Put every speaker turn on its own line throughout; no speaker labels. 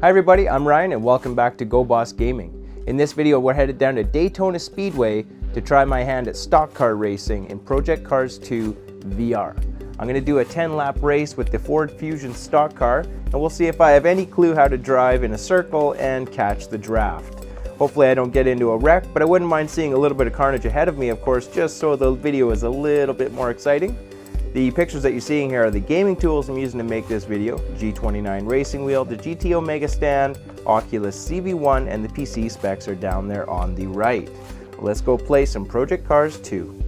Hi everybody, I'm Ryan and welcome back to Go Boss Gaming. In this video we're headed down to Daytona Speedway to try my hand at stock car racing in Project Cars 2 VR. I'm going to do a 10-lap race with the Ford Fusion stock car and we'll see if I have any clue how to drive in a circle and catch the draft. Hopefully I don't get into a wreck, but I wouldn't mind seeing a little bit of carnage ahead of me, of course, just so the video is a little bit more exciting. The pictures that you're seeing here are the gaming tools I'm using to make this video: G29 racing wheel, the GT Omega stand, Oculus CV1, and the PC specs are down there on the right. Let's go play some Project Cars 2.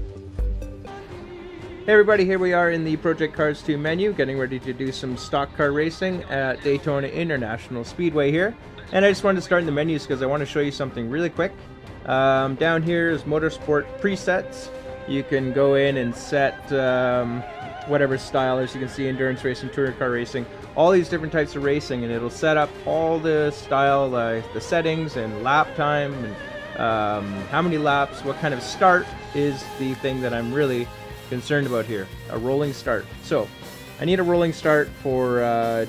Hey everybody, here we are in the Project Cars 2 menu, getting ready to do some stock car racing at Daytona International Speedway here. And I just wanted to start in the menus because I want to show you something really quick. Down here is Motorsport presets. You can go in and set whatever style, as you can see, endurance racing, touring car racing, all these different types of racing, and it'll set up all the style, the settings and lap time, and how many laps, what kind of start is the thing that I'm really concerned about here, a rolling start. So I need a rolling start for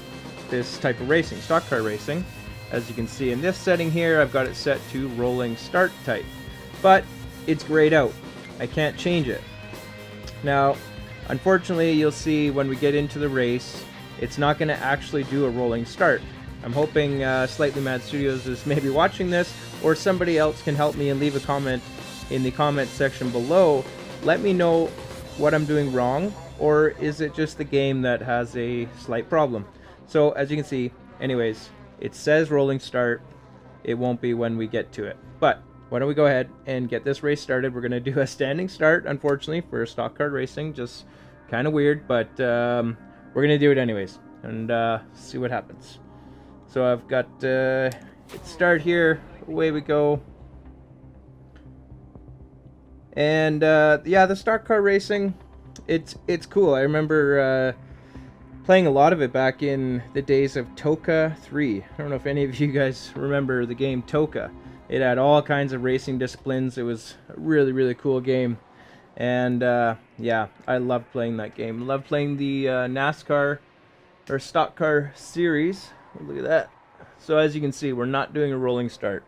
this type of racing, stock car racing. As you can see in this setting here, I've got it set to rolling start type, but it's grayed out. I can't change it. Now, unfortunately, you'll see when we get into the race, it's not going to actually do a rolling start. I'm hoping Slightly Mad Studios is maybe watching this, or somebody else can help me and leave a comment in the comment section below. Let me know what I'm doing wrong, or is it just the game that has a slight problem? So, as you can see, anyways, it says rolling start. It won't be when we get to it. But why don't we go ahead and get this race started. We're going to do a standing start, unfortunately, for stock car racing. Just kind of weird, but we're going to do it anyways and see what happens. So I've got hit start here. Away we go. And yeah, the stock car racing, it's cool. I remember playing a lot of it back in the days of Toka 3. I don't know if any of you guys remember the game Toka. It had all kinds of racing disciplines. It was a really, really cool game. And yeah, I loved playing that game. Loved playing the Nascar or stock car series. Look at that. So as you can see, we're not doing a rolling start.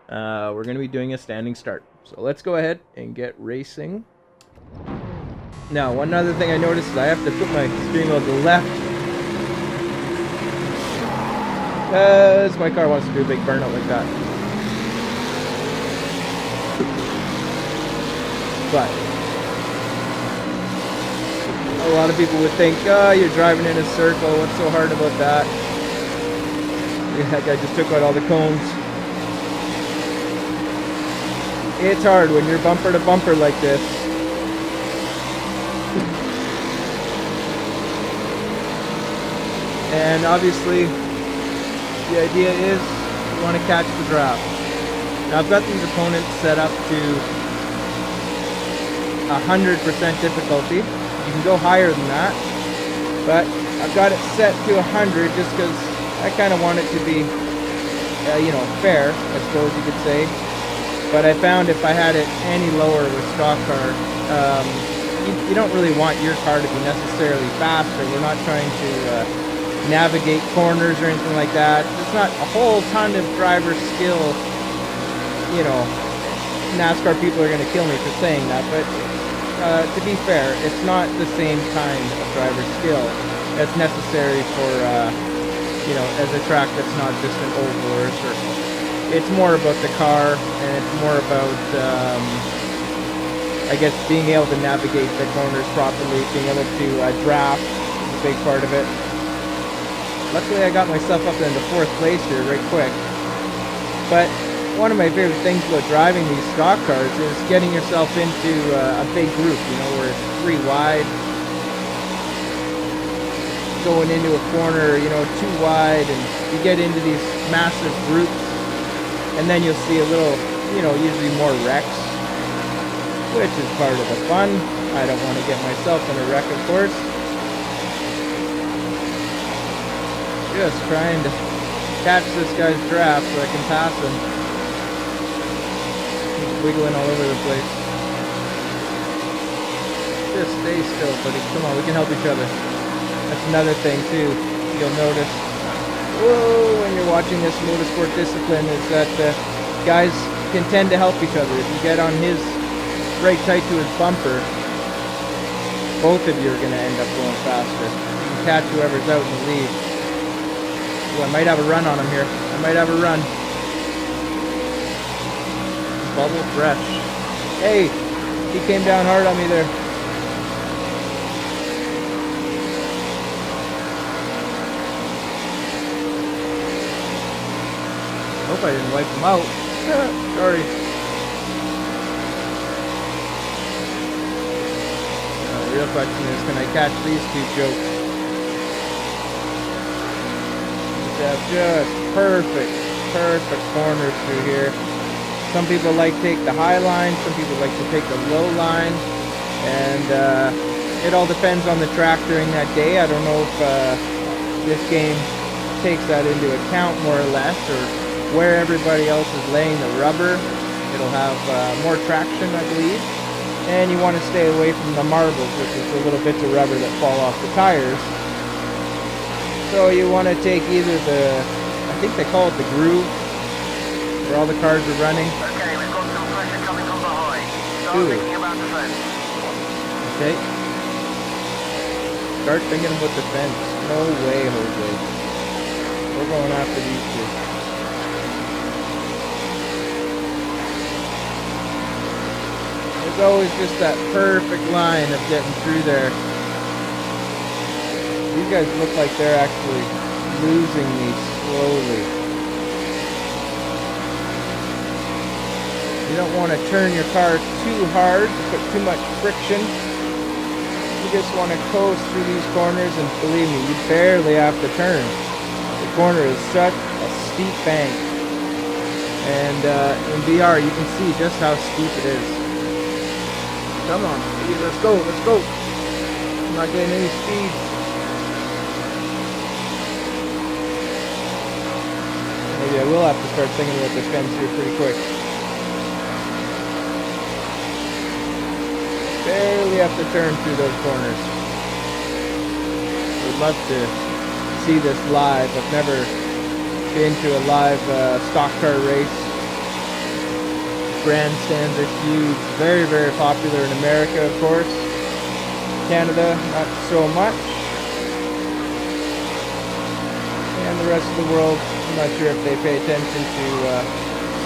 We're going to be doing a standing start. So let's go ahead and get racing. Now, one other thing I noticed is I have to put my steering wheel to the left, because my car wants to do a big burnout like that. But a lot of people would think, oh, you're driving in a circle, what's so hard about that? That guy just took out all the cones. It's hard when you're bumper to bumper like this. And obviously, the idea is you want to catch the draft. Now I've got these opponents set up to 100% difficulty. You can go higher than that, but I've got it set to 100 just because I kind of want it to be, you know, fair, I suppose you could say. But I found if I had it any lower with stock car, you don't really want your car to be necessarily faster. We're not trying to navigate corners or anything like that. It's not a whole ton of driver skill. You know, NASCAR people are going to kill me for saying that, but to be fair, it's not the same kind of driver skill that's necessary for, you know, as a track that's not just an oval or a circle. It's more about the car, and it's more about, I guess, being able to navigate the corners properly, being able to draft is a big part of it. Luckily, I got myself up into 4th place here right quick. But one of my favorite things about driving these stock cars is getting yourself into a big group, you know, where it's 3 wide. Going into a corner, you know, 2 wide, and you get into these massive groups. And then you'll see a little, you know, usually more wrecks, which is part of the fun. I don't want to get myself in a wreck, of course. Just trying to catch this guy's draft so I can pass him. He's wiggling all over the place. Just stay still, buddy. Come on, we can help each other. That's another thing too. You'll notice whoa, when you're watching this motorsport discipline is that guys can tend to help each other. If you get on his right tight to his bumper, both of you are going to end up going faster. You can catch whoever's out in the lead. Ooh, I might have a run on him here. I might have a run. Bubble fresh. Hey, he came down hard on me there. Hope I didn't wipe him out. Sorry. The real question is, can I catch these two jokes? Have just perfect corners through here. Some people like to take the high line, some people like to take the low line, and it all depends on the track during that day. I don't know if this game takes that into account more or less, or where everybody else is laying the rubber. It'll have more traction, I believe, and you want to stay away from the marbles, which is the little bits of rubber that fall off the tires. So you want to take either the, I think they call it the groove, where all the cars are running.
Okay, we've got some pressure coming from behind. Start thinking about the fence.
Okay. Start thinking about the fence. No way, Jose. We're going after these two. There's always just that perfect line of getting through there. These guys look like they're actually losing me slowly. You don't want to turn your car too hard to put too much friction. You just want to coast through these corners, and believe me, you barely have to turn. The corner is such a steep bank. And in VR, you can see just how steep it is. Come on, let's go, let's go. I'm not getting any speed. Maybe I will have to start thinking about the fence here pretty quick. Barely have to turn through those corners. Would love to see this live. I've never been to a live stock car race. Grandstands are huge. Very, very popular in America, of course. Canada, not so much. And the rest of the world, I'm not sure if they pay attention to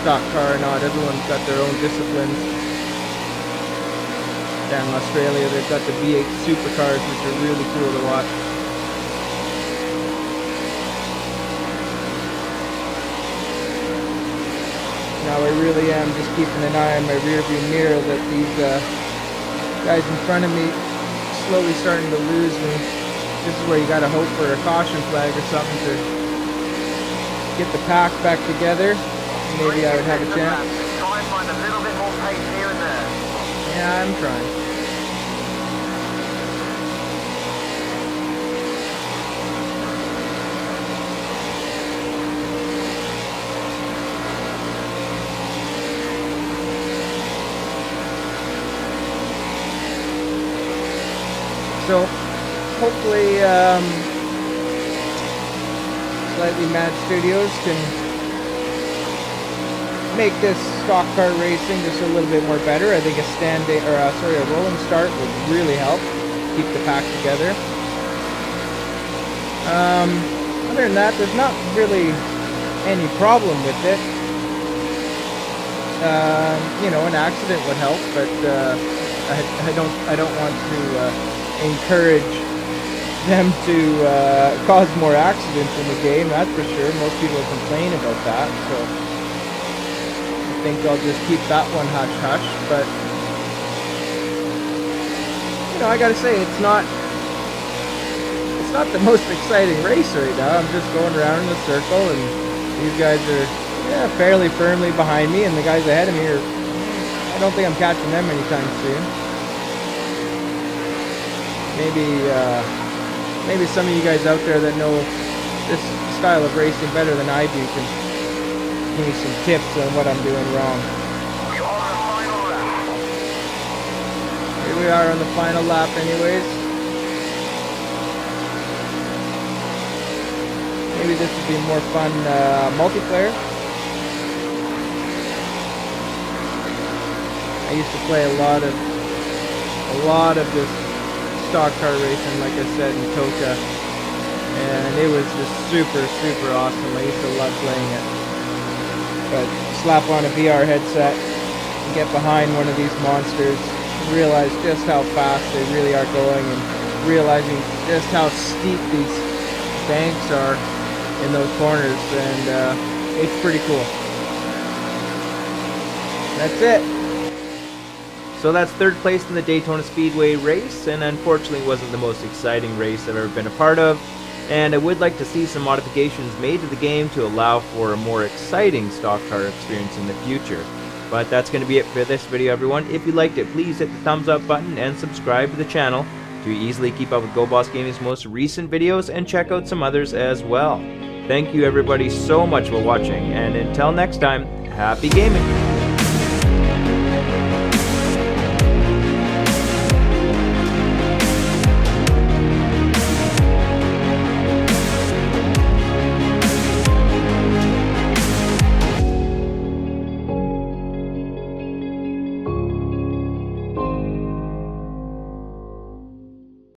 stock car or not. Everyone's got their own disciplines. Down in Australia, they've got the V8 supercars, which are really cool to watch. Now I really am just keeping an eye on my rear view mirror that these guys in front of me slowly starting to lose me. This is where you gotta hope for a caution flag or something to get the pack back together. Maybe I would have a chance.
Try and find a little bit more pace here and there.
Yeah, I'm trying. So, hopefully, Slightly Mad Studios can make this stock car racing just a little bit more better. I think a rolling start would really help keep the pack together. Other than that, there's not really any problem with it. You know, an accident would help, but I don't want to encourage them to cause more accidents in the game. That's for sure. Most people complain about that, so I think I'll just keep that one hush-hush. But you know, I gotta say, it's not the most exciting race right now. I'm just going around in a circle, and these guys are fairly firmly behind me, and the guys ahead of me are, I don't think I'm catching them anytime soon. Maybe some of you guys out there that know this style of racing better than I do can give me some tips on what I'm doing wrong. Here we are on the final lap anyways. Maybe this would be more fun multiplayer. I used to play a lot of this stock car racing, like I said, in Toka, and it was just super awesome. I used to love playing it. But slap on a VR headset and get behind one of these monsters, realize just how fast they really are going, and realizing just how steep these banks are in those corners, and it's pretty cool. That's it. So that's third place in the Daytona Speedway race, and unfortunately wasn't the most exciting race I've ever been a part of. And I would like to see some modifications made to the game to allow for a more exciting stock car experience in the future. But that's going to be it for this video, everyone. If you liked it, please hit the thumbs up button and subscribe to the channel to easily keep up with GoBoss Gaming's most recent videos, and check out some others as well. Thank you everybody so much for watching, and until next time, happy gaming!